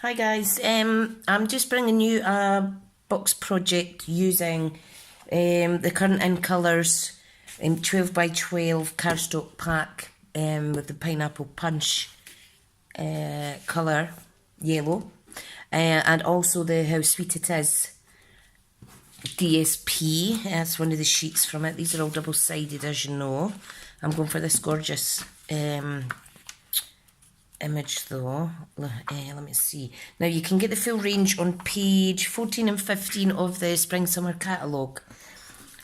Hi guys, I'm just bringing you a box project using the current in colours 12 by 12 cardstock pack with the pineapple punch colour yellow and also the How Sweet It Is DSP. That's one of the sheets from it. These are all double-sided, as you know. I'm going for this gorgeous image though. Let me see. Now you can get the full range on page 14 and 15 of the Spring Summer catalogue.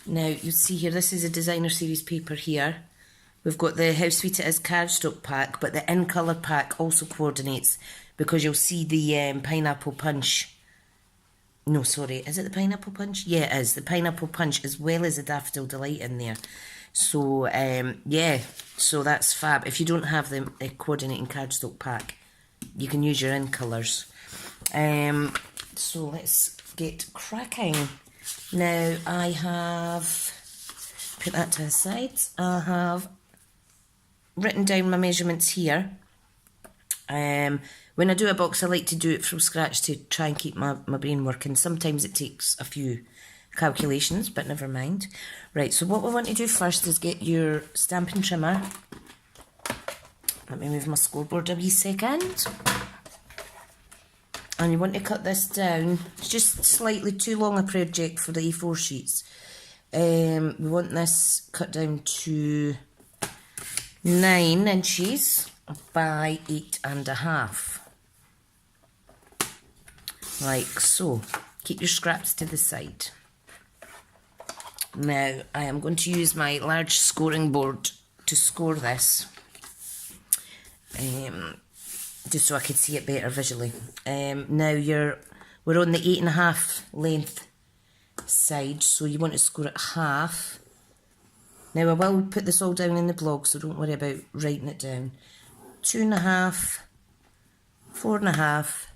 Now you see here, this is a designer series paper here. We've got the How Sweet It Is cardstock pack, but the in colour pack also coordinates because you'll see the pineapple punch. No, sorry, is it the pineapple punch? Yeah, it is. The pineapple punch as well as the daffodil delight in there. So, yeah, so that's fab. If you don't have the coordinating cardstock pack, you can use your in colours. So let's get cracking. Now, I have put that to the side. I have written down my measurements here. When I do a box, I like to do it from scratch to try and keep my brain working. Sometimes it takes a few calculations, but never mind. Right, so what we want to do first is get your stamping trimmer. Let me move my scoreboard a wee second. And you want to cut this down. It's just slightly too long a project for the A4 sheets. We want this cut down to 9 inches by 8.5. Like so. Keep your scraps to the side. Now, I am going to use my large scoring board to score this, just so I can see it better visually. Now, we're on the 8.5 length side, so you want to score it half. Now, I will put this all down in the blog, so don't worry about writing it down. 2.5, 4.5,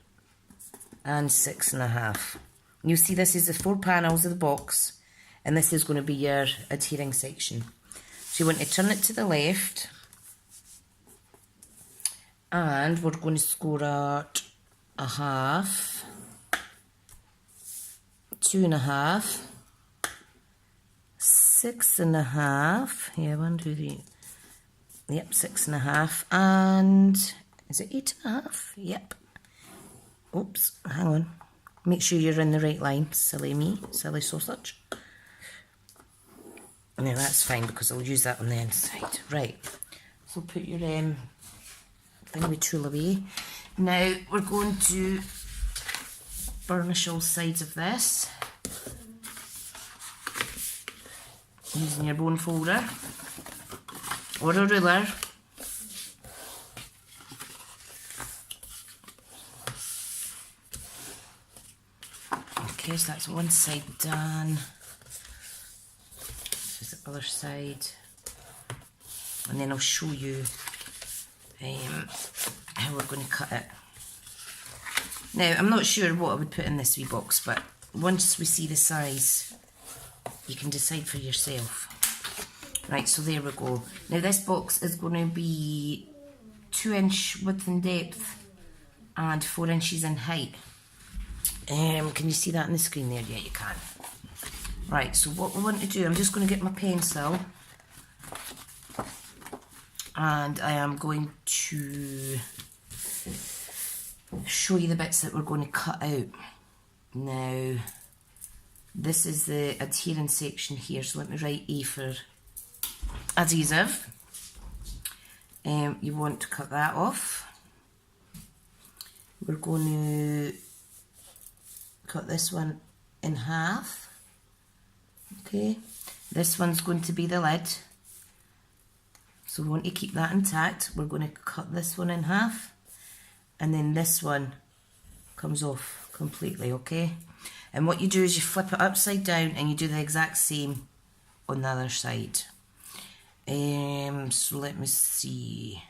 and 6.5. You'll see this is the 4 panels of the box. And this is going to be your adhering section. So you want to turn it to the left. And we're going to score at 1/2, 2.5, 6.5. Yeah, 1, 2, 3. Yep, 6.5. And is it 8.5? Yep. Oops, hang on. Make sure you're in the right line. Silly me, silly sausage. No, that's fine because I'll use that on the inside. Right, so put your thingy tool away. Now we're going to burnish all sides of this using your bone folder or a ruler. Okay, so that's one side done. The other side, and then I'll show you how we're going to cut it. Now, I'm not sure what I would put in this wee box, but once we see the size, you can decide for yourself. Right, so there we go. Now, this box is going to be 2-inch width and depth and 4 inches in height. Can you see that on the screen there? Yeah, you can. Right, so what we want to do, I'm just going to get my pencil and I am going to show you the bits that we're going to cut out. Now, this is the adherence section here, so let me write A for adhesive. You want to cut that off. We're going to cut this one in half. Okay, this one's going to be the lid, so we want to keep that intact. We're going to cut this one in half, and then this one comes off completely, okay? And what you do is you flip it upside down and you do the exact same on the other side. So let me see.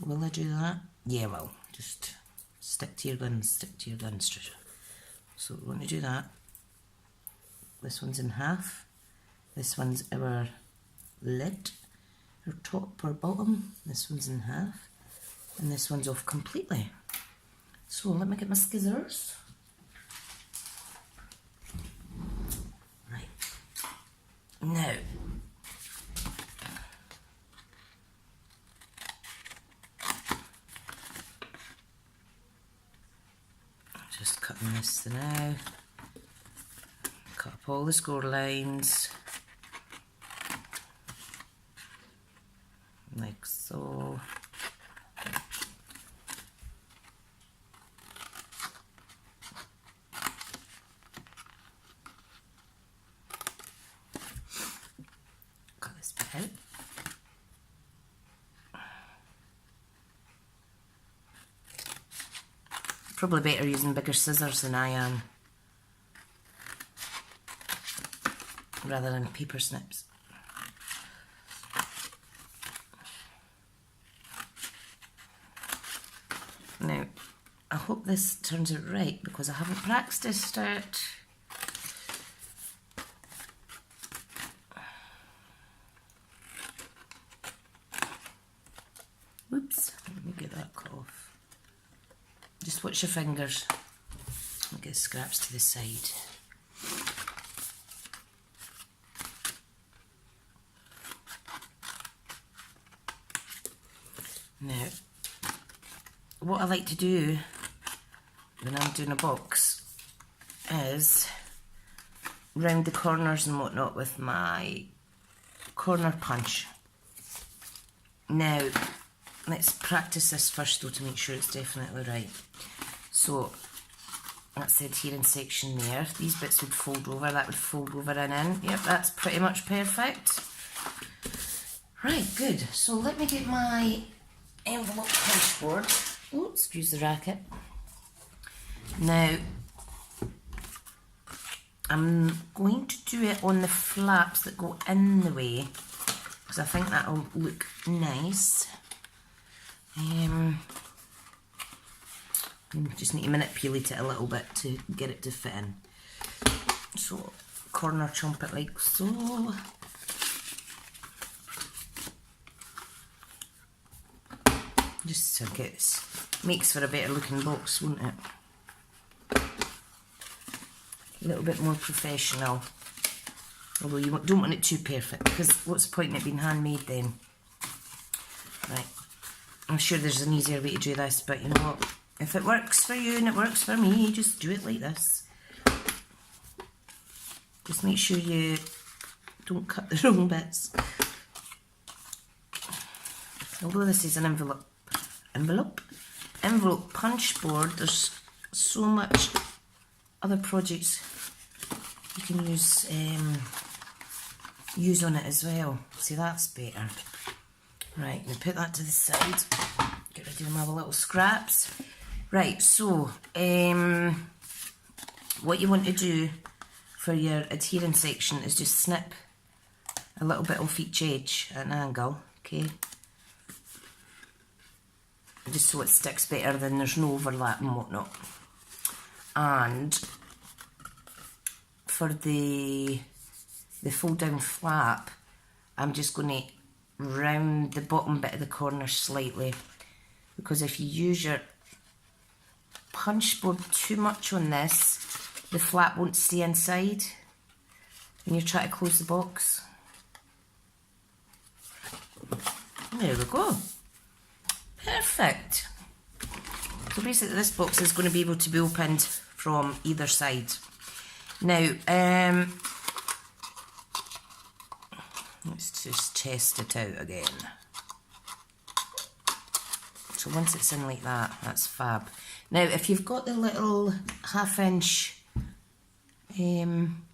Will I do that? Yeah, well, just stick to your guns, Trisha. So we want to do that. This one's in half. This one's our lid, our top or bottom. This one's in half. And this one's off completely. So let me get my scissors. Right. Now, just cutting this now. Cut up all the score lines. Like so. Cut this bit out. Probably better using bigger scissors than I am, rather than paper snips. Now, I hope this turns out right because I haven't practiced it. Whoops, let me get that cut off. Just watch your fingers. I'll get scraps to the side. Now, what I like to do when I'm doing a box is round the corners and whatnot with my corner punch. Now, let's practice this first though to make sure it's definitely right. So, that's the adherence section there. These bits would fold over, that would fold over and in. Yep, that's pretty much perfect. Right, good. So let me get my envelope punch board. Oh, excuse the racket. Now, I'm going to do it on the flaps that go in the way because I think that'll look nice. Just need to manipulate it a little bit to get it to fit in. So, corner chomp it like so. Just so it makes for a better looking box, won't it? A little bit more professional. Although you don't want it too perfect, because what's the point in it being handmade then? Right. I'm sure there's an easier way to do this, but you know what? If it works for you and it works for me, just do it like this. Just make sure you don't cut the wrong bits. Although this is an envelope punch board, there's so much other projects you can use on it as well. See, that's better. Right, now put that to the side. Get rid of my little scraps. Right, so what you want to do for your adherence section is just snip a little bit off each edge at an angle, okay? Just so it sticks better, then there's no overlap and whatnot. And for the fold down flap, I'm just going to round the bottom bit of the corner slightly, because if you use your punch board too much on this, the flap won't stay inside when you try to close the box. There we go. Perfect. So basically this box is going to be able to be opened from either side. Now, let's just test it out again. So once it's in like that, that's fab. Now, if you've got the little 1/2 inch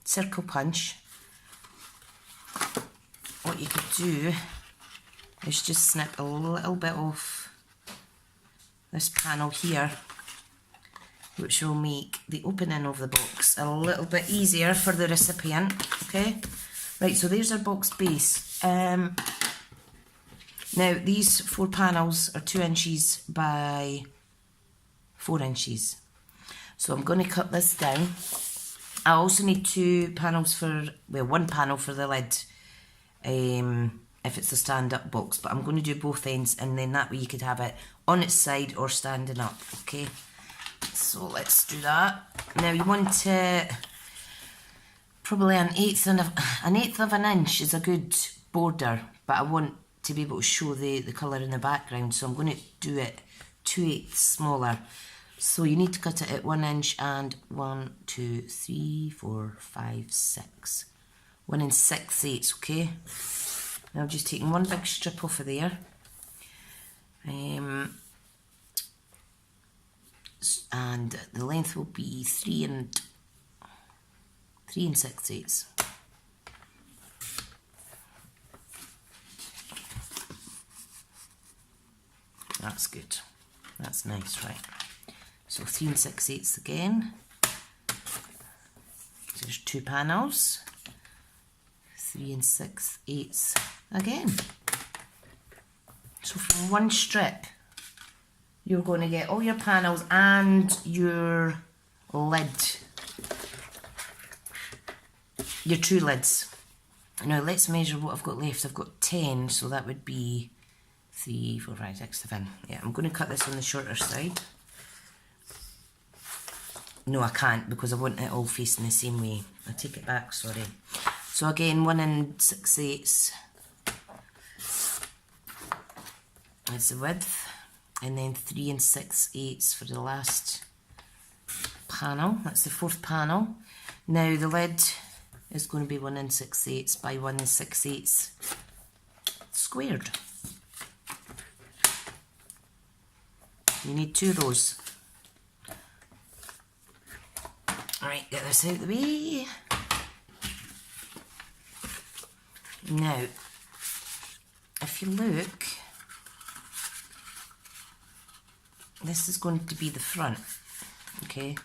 circle punch, what you could do is just snip a little bit off this panel here, which will make the opening of the box a little bit easier for the recipient, okay? Right, so there's our box base. Now, these 4 panels are 2 inches by 4 inches. So I'm going to cut this down. I also need 2 panels for, well, 1 panel for the lid, if it's a stand-up box, but I'm going to do both ends, and then that way you could have it on its side or standing up, okay? So let's do that. Now you want to, probably an eighth of an inch is a good border, but I want to be able to show the colour in the background, so I'm going to do it 2/8 smaller. So you need to cut it at 1 inch and 1, 2, 3, 4, 5, 6. 1 6/8, okay? Now I'm just taking one big strip off of there. And the length will be 3 6/8. That's good. That's nice, right? So 3 6/8 again. So there's 2 panels. 3 6/8 again. So from one strip, you're going to get all your panels and your lid. Your 2 lids. Now let's measure what I've got left. I've got 10, so that would be 3, 4, 5, 6, 7. Yeah, I'm going to cut this on the shorter side. No, I can't because I want it all facing the same way. I take it back, sorry. So again, 1 6/8 is the width, and then 3 6/8 for the last panel. That's the 4th panel. Now the lid is going to be 1 6/8 by 1 6/8 squared. You need 2 rows. Alright, get this out of the way. Now, if you look, this is going to be the front, okay?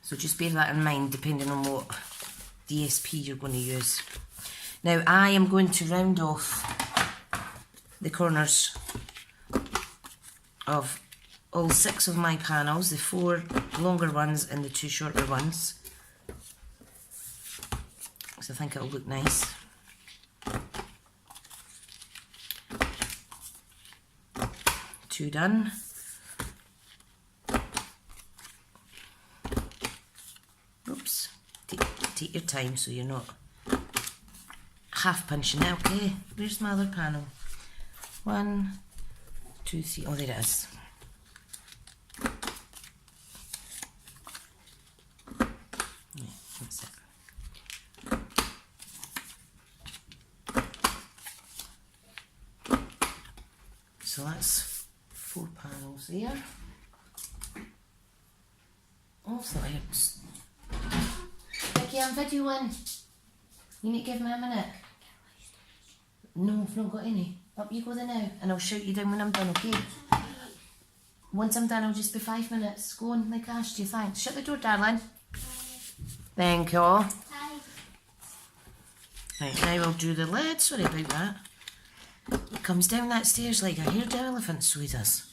So just bear that in mind depending on what DSP you're going to use. Now I am going to round off the corners of all 6 of my panels, the 4 longer ones and the 2 shorter ones. So I think it'll look nice. Two done. Oops. Take your time so you're not half punching it, okay? Where's my other panel? 1, 2, 3. Oh, there it is. Yeah, that's it. So that's 4 panels there. Oh, it's Vicky, I'm videoing. You need to give me a minute. No, I've not got any. Up you go there now, and I'll shout you down when I'm done, okay? Once I'm done, I'll just be 5 minutes. Go on, like I asked you, thanks. Shut the door, darling. Thank you. Right, now I'll do the lid. Sorry about that. It comes down that stairs like a haired elephant, so he does.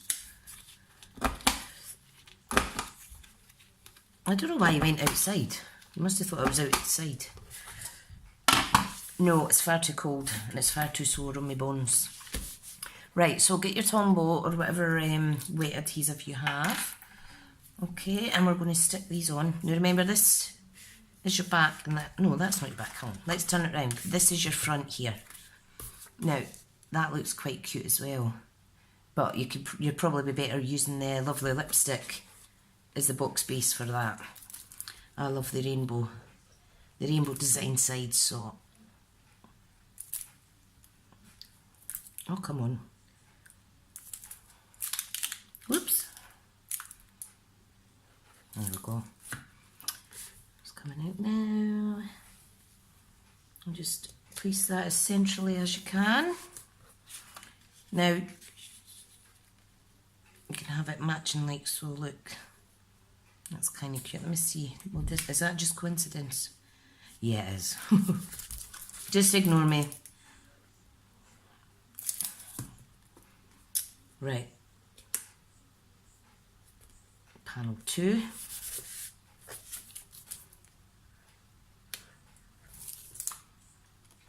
I don't know why he went outside. You must have thought I was outside. No, it's far too cold and it's far too sore on my bones. Right, so get your Tombow or whatever wet adhesive you have. Okay, and we're going to stick these on. Now remember, this is your back and that. No, that's not your back. Come on, let's turn it round. This is your front here. Now, that looks quite cute as well. But you'd probably be better using the lovely lipstick as the box base for that. I love the rainbow design side, so. Oh, come on. Whoops. There we go. It's coming out now. And just place that as centrally as you can. Now, you can have it matching like so, look. That's kind of cute. Let me see. Well, is that just coincidence? Yeah, it is. Just ignore me. Right. Panel 2.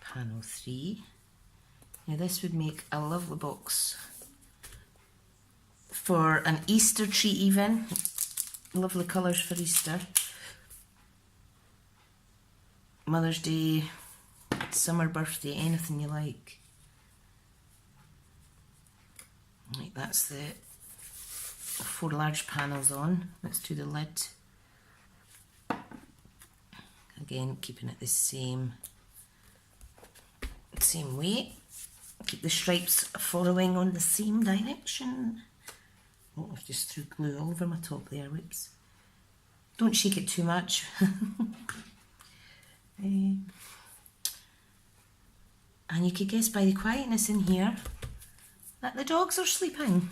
Panel 3. Now this would make a lovely box for an Easter tree even. lovely colours for Easter. Mother's Day, summer birthday, anything you like. Right, that's the 4 large panels on. Let's do the lid. Again, keeping it the same way. Keep the stripes following on the same direction. Oh, I've just threw glue all over my top there, whoops. Don't shake it too much. And you could guess by the quietness in here that the dogs are sleeping.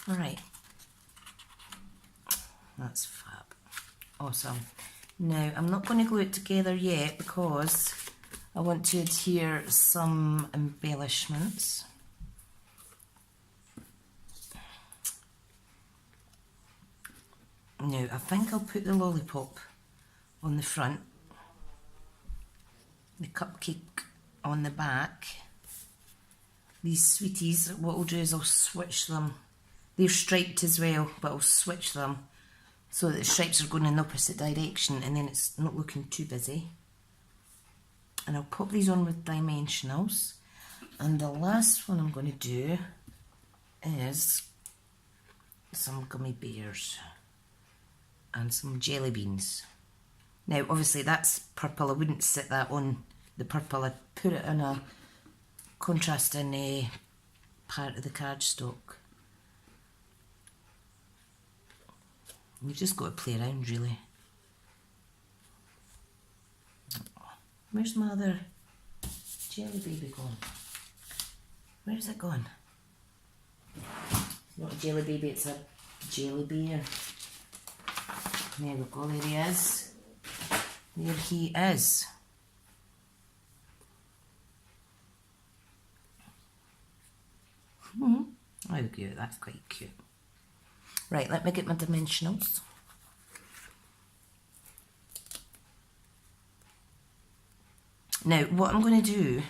Alright, that's fab. Awesome. Now, I'm not going to glue it together yet because I want to adhere some embellishments. Now, I think I'll put the lollipop on the front, the cupcake on the back. These sweeties, what I'll do is I'll switch them. They're striped as well, but I'll switch them so that the stripes are going in the opposite direction and then it's not looking too busy. And I'll pop these on with dimensionals. And the last one I'm going to do is some gummy bears and some jelly beans. Now obviously that's purple, I wouldn't sit that on the purple, I'd put it in a contrasting part of the cardstock. You've just got to play around really. Where's my other jelly baby gone? Where's it gone? Not a jelly baby, it's a jelly bear. There we go, there he is. There he is. Oh cute, that's quite cute. Right, let me get my dimensionals. Now, what I'm going to do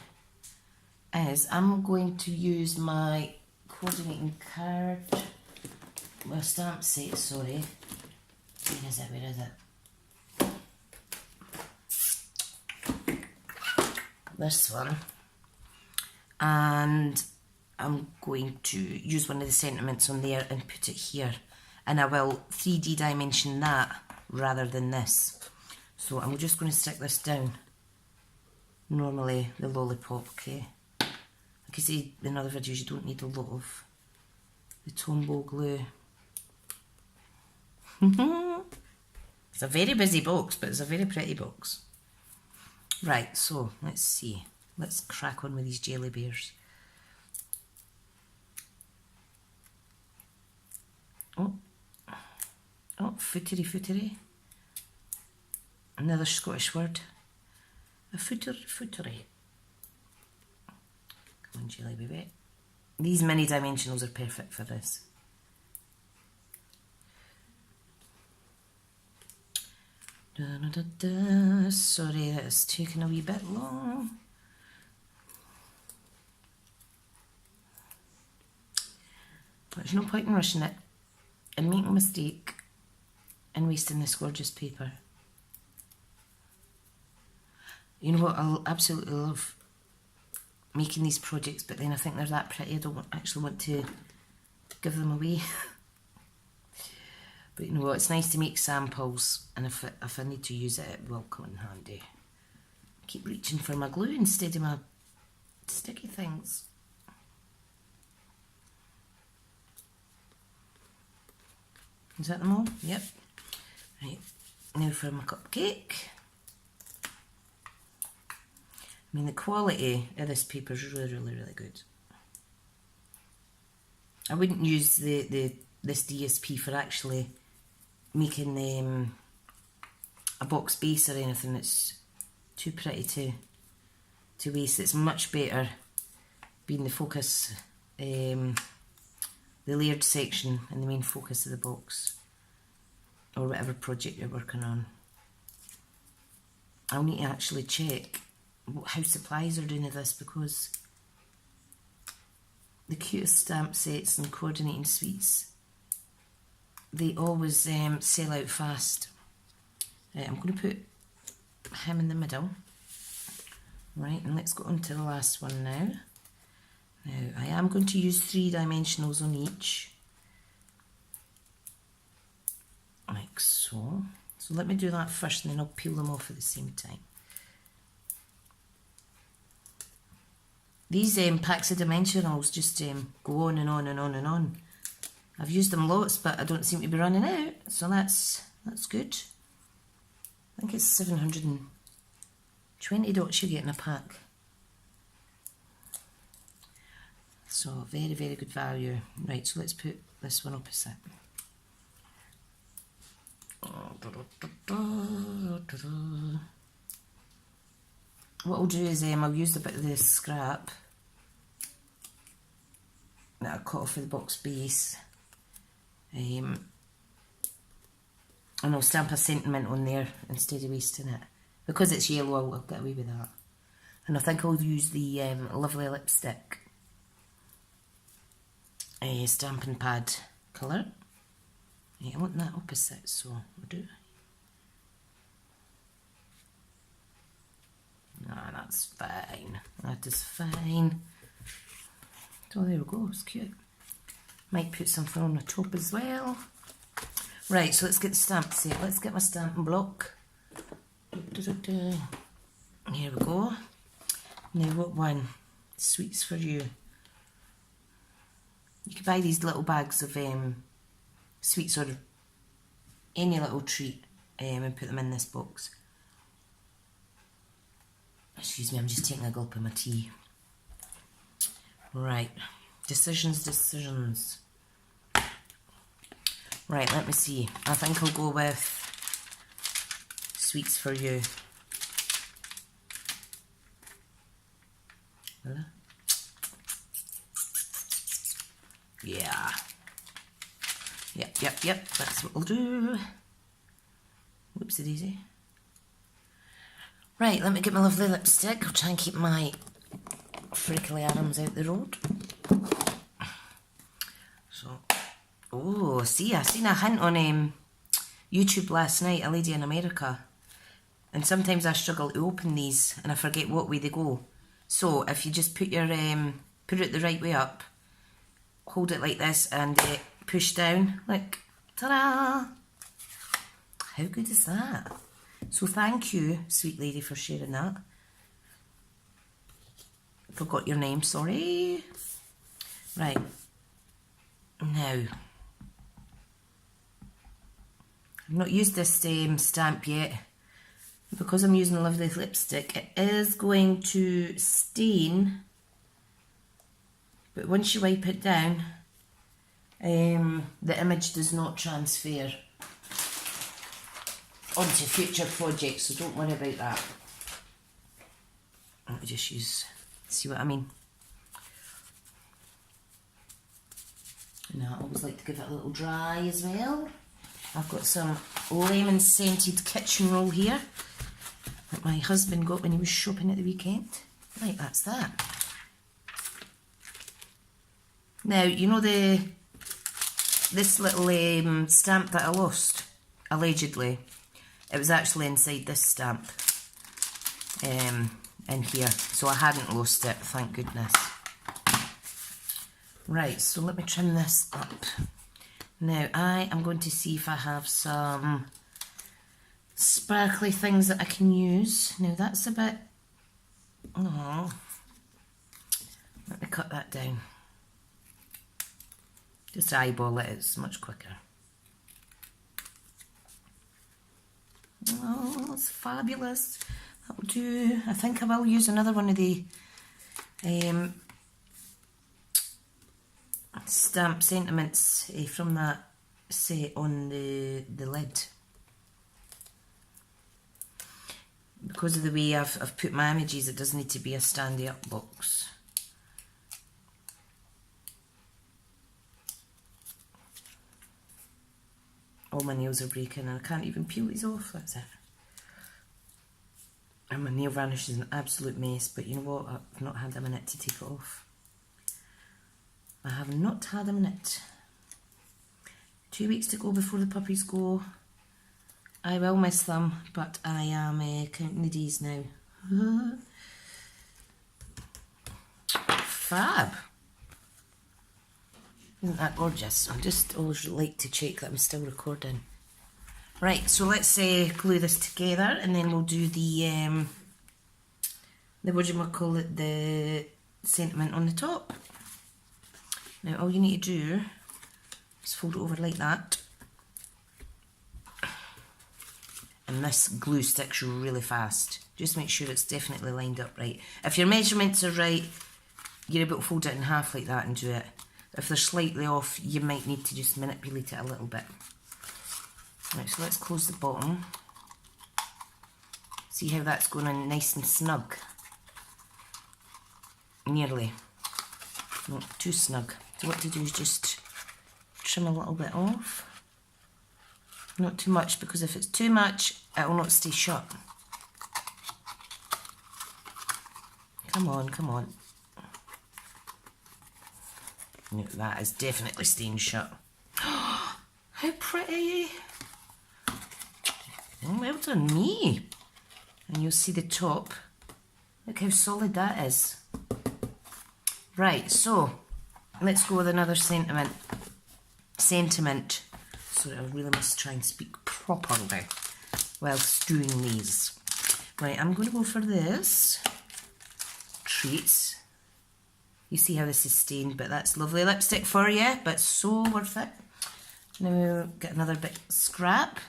is I'm going to use my coordinating card, my stamp set, sorry. Where is it, where is it? This one. And I'm going to use one of the sentiments on there and put it here. And I will 3D dimension that rather than this. So I'm just going to stick this down. Normally the lollipop, okay? Like I say in other videos, you don't need a lot of the Tombow glue. It's a very busy box, but it's a very pretty box. Right, so let's see. Let's crack on with these jelly bears. Oh, footery. Another Scottish word. A footery. Come on, jelly baby. These mini dimensionals are perfect for this. Sorry, that's taking a wee bit long. There's no point in rushing it and making a mistake and wasting this gorgeous paper. You know what, I'll absolutely love making these projects, but then I think they're that pretty I don't actually want to give them away. But you know what, it's nice to make samples, and if I need to use it, it will come in handy. Keep reaching for my glue instead of my sticky things. Is that them all? Yep. Right, now for my cupcake. I mean, the quality of this paper is really good. I wouldn't use this DSP for actually making a box base or anything. It's too pretty to waste. It's much better being the focus, the layered section and the main focus of the box, or whatever project you're working on. I'll need to actually check how supplies are doing with this, because the cutest stamp sets and coordinating suites they always sell out fast. I'm going to put him in the middle. Right, and let's go on to the last one now. Now, I am going to use 3-dimensionals on each. Like so. So let me do that first and then I'll peel them off at the same time. These packs of dimensionals just go on and on and on and on. I've used them lots, but I don't seem to be running out, so that's good. I think it's 720 dots you get in a pack. So very, very good value. Right, so let's put this one opposite. What I'll do is I'll use a bit of the scrap that I cut off of the box base, and I'll stamp a sentiment on there instead of wasting it. Because it's yellow, I'll get away with that. And I think I'll use the lovely lipstick stamping pad colour. I want that opposite, so I'll do. Ah, that's fine. That is fine. So there we go, it's cute. Might put something on the top as well. Right, so let's get the stamp set. Let's get my stamping block. Here we go. Now what one? Sweets for you. You can buy these little bags of sweets or any little treat and put them in this box. Excuse me, I'm just taking a gulp of my tea. Right, decisions. Right, let me see. I think I'll go with Sweets for You. Hello? Yeah. Yep, that's what we'll do. Whoopsie daisy. Right, let me get my lovely lipstick. I'll try and keep my frickly arms out the road. So, oh, see, I seen a hint on YouTube last night, a lady in America. And sometimes I struggle to open these and I forget what way they go. So, if you just put your, put it the right way up, hold it like this and push down, like, ta-da! How good is that? So thank you, sweet lady, for sharing that. Forgot your name, sorry. Right. Now, I've not used this stamp yet. Because I'm using a lovely lipstick, it is going to stain. But once you wipe it down, the image does not transfer onto future projects, so don't worry about that. Let me just use, see what I mean? Now I always like to give it a little dry as well. I've got some lemon scented kitchen roll here that my husband got when he was shopping at the weekend. Right, that's that. Now, you know this little stamp that I lost, allegedly, it was actually inside this stamp in here, so I hadn't lost it, thank goodness. Right, so let me trim this up. Now, I am going to see if I have some sparkly things that I can use. Now, that's a bit... Oh, let me cut that down. Just eyeball it, it's much quicker. Oh, it's fabulous. That'll do. I think I will use another one of the stamp sentiments from that set on the lid. Because of the way I've put my images, it does need to be a standy up box. All my nails are breaking and I can't even peel these off, that's it. And my nail varnish is an absolute mess, but you know what, I've not had a minute to take it off. I have not had a minute 2 weeks to go before the puppies go. I will miss them, but I am counting the days now. Fab. Isn't that gorgeous? I just always like to check that I'm still recording. Right, so let's glue this together, and then we'll do the whatchamacallit, the sentiment on the top. Now all you need to do is fold it over like that, and this glue sticks really fast. Just make sure it's definitely lined up right. If your measurements are right, you're able to fold it in half like that and do it. If they're slightly off, you might need to just manipulate it a little bit. Right, so let's close the bottom. See how that's going in nice and snug. Nearly. Not too snug. So what to do is just trim a little bit off. Not too much, because if it's too much, it will not stay shut. Come on, come on. No, that is definitely staying shut. How pretty! Oh, well done me. And you'll see the top. Look how solid that is. Right, so let's go with another sentiment. Sorry, I really must try and speak properly whilst doing these. Right, I'm going to go for this. Treats. You see how this is stained, but that's lovely lipstick for you, but so worth it. Now get another bit scrap.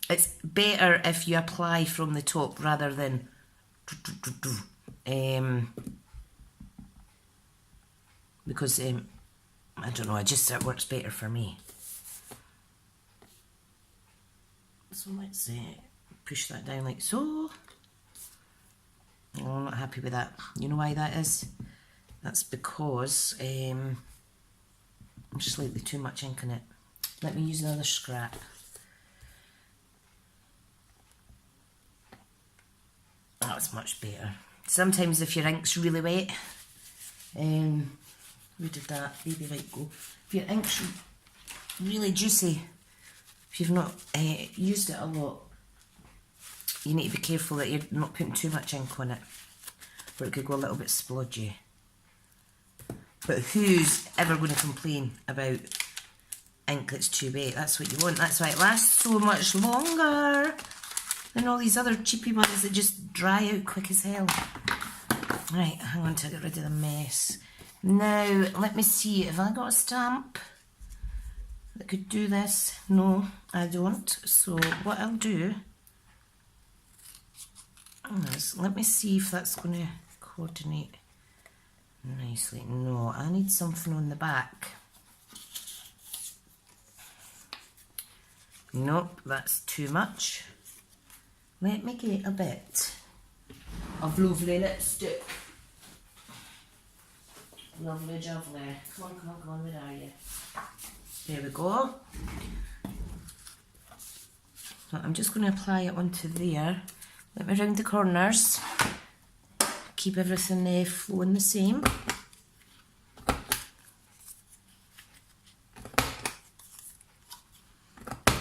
It's better if you apply from the top rather than because I don't know, it works better for me. So let's push that down like so. Oh, I'm not happy with that. You know why that is? That's because I'm slightly too much ink in it. Let me use another scrap. That's much better. Sometimes if your ink's really wet, where did that baby light go? If your ink's really juicy, if you've not used it a lot, you need to be careful that you're not putting too much ink on it, or it could go a little bit splodgy. But who's ever going to complain about ink that's too wet? That's what you want. That's why it lasts so much longer than all these other cheapy ones that just dry out quick as hell. Right, hang on till I get rid of the mess. Now, let me see, have I got a stamp that could do this? No, I don't. So what I'll do is, let me see if that's going to coordinate nicely. No, I need something on the back. Nope, that's too much. Let me get a bit of lovely lipstick. Lovely jubbly. Come on, come on, come on, where are you? There we go. So I'm just going to apply it onto there. Let me round the corners. Keep everything flowing the same.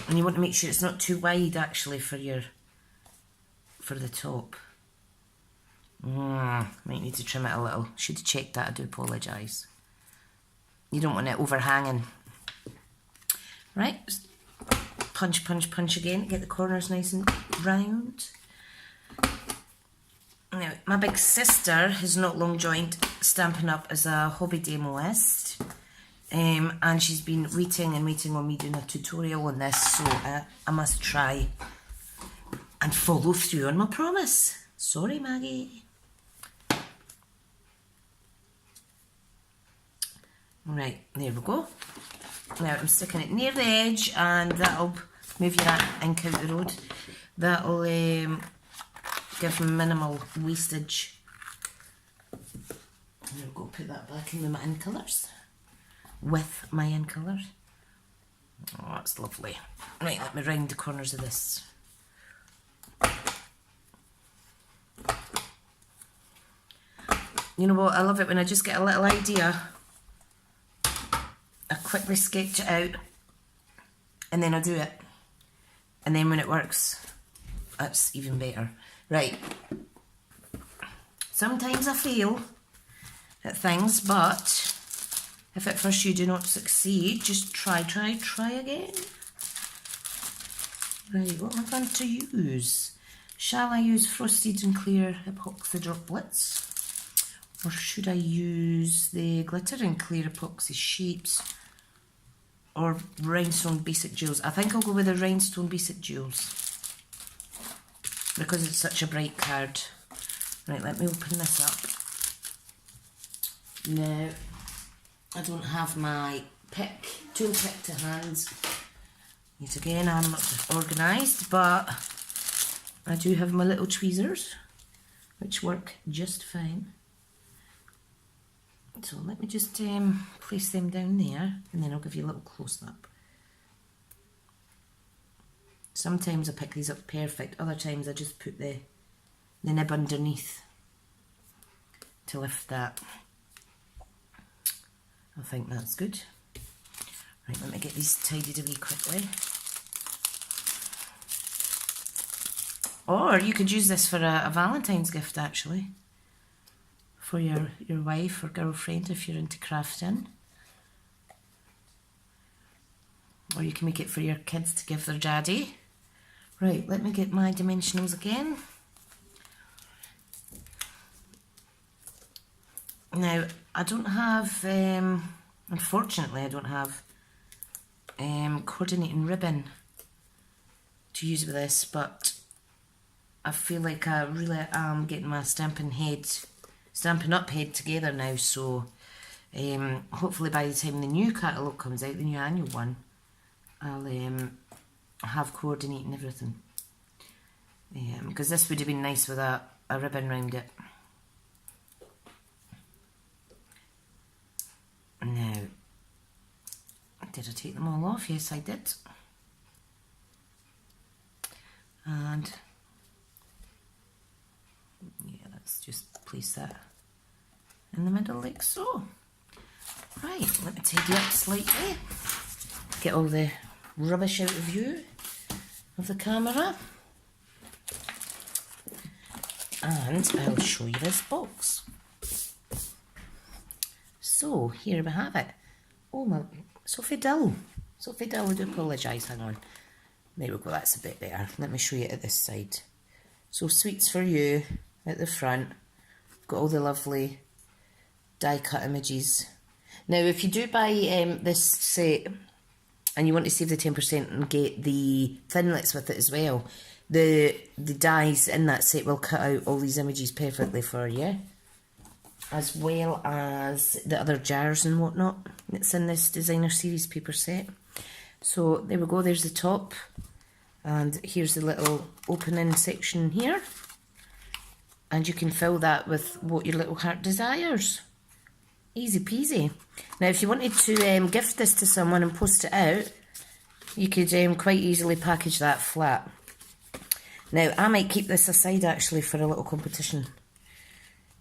And you want to make sure it's not too wide actually for the top. Might need to trim it a little. Should have checked that, I do apologise. You don't want it overhanging. Right, punch, punch, punch again. Get the corners nice and round. Now, my big sister has not long joined Stampin' Up as a hobby demoist. And she's been waiting and waiting on me doing a tutorial on this, so I must try and follow through on my promise. Sorry, Maggie. Right, there we go. Now I'm sticking it near the edge, and that'll move your ink out the road. That'll give minimal wastage. And I'll go put that back in with my ink colours. With my ink colours. Oh, that's lovely. Right, let me round the corners of this. You know what, I love it when I just get a little idea I quickly sketch it out and then I do it. And then when it works, that's even better. Right. Sometimes I fail at things, but if at first you do not succeed, just try again. Right, what am I going to use? Shall I use frosted and clear epoxy droplets? Or should I use the glitter and clear epoxy shapes? Or rhinestone basic jewels? I think I'll go with the rhinestone basic jewels, because it's such a bright card. Right, let me open this up. Now, I don't have my tool pick to hand. Yet again, I'm not organised, but I do have my little tweezers, which work just fine. So let me just place them down there, and then I'll give you a little close-up. Sometimes I pick these up perfect, other times I just put the nib underneath to lift that. I think that's good. Right, let me get these tidied away quickly. Or you could use this for a Valentine's gift, actually. For your wife or girlfriend if you're into crafting. Or you can make it for your kids to give their daddy. Right, let me get my dimensionals again. Now, I don't have, unfortunately I don't have coordinating ribbon to use with this, but I feel like I really am getting my Stampin'Up head together now, so hopefully by the time the new catalogue comes out, the new annual one, I'll have coordinating everything. Because this would have been nice with a ribbon round it. Now, did I take them all off? Yes, I did. And yeah, let's just place that in the middle like so. Right, let me tidy up slightly. Get all the rubbish out of view of the camera. And I'll show you this box. So, here we have it. Oh my, Sophie Dill, I do apologise, hang on. There we go, that's a bit better. Let me show you at this side. So, sweets for you at the front. Got all the lovely die cut images. Now, if you do buy this set and you want to save the 10% and get the thinlits with it as well, the dies in that set will cut out all these images perfectly for you, as well as the other jars and whatnot that's in this designer series paper set. So there we go, there's the top, and here's the little opening section here, and you can fill that with what your little heart desires. Easy peasy. Now if you wanted to gift this to someone and post it out, you could quite easily package that flat. Now I might keep this aside actually for a little competition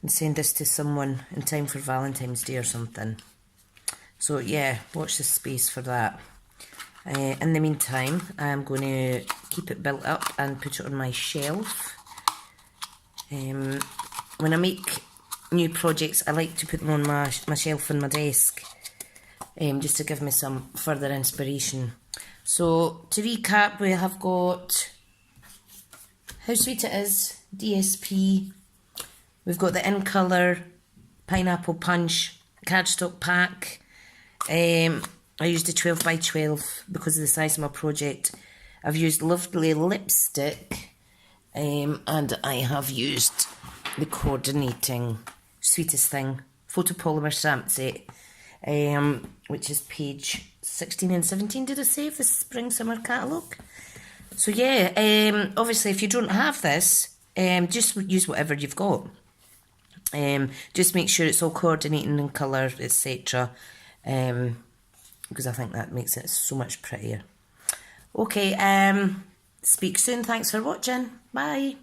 and send this to someone in time for Valentine's Day or something. So yeah, watch this space for that. In the meantime, I'm going to keep it built up and put it on my shelf. When I make new projects, I like to put them on my shelf on my desk, just to give me some further inspiration. So to recap, we have got How Sweet It Is, DSP. We've got the In Colour Pineapple Punch cardstock pack. I used a 12 by 12 because of the size of my project. I've used Lovely Lipstick, and I have used the Coordinating Sweetest Thing photopolymer stamp set, which is page 16 and 17, did I say, of the Spring Summer catalogue? So yeah, obviously if you don't have this, just use whatever you've got. Just make sure it's all coordinating in colour, etc. Because I think that makes it so much prettier. Okay, speak soon. Thanks for watching. Bye.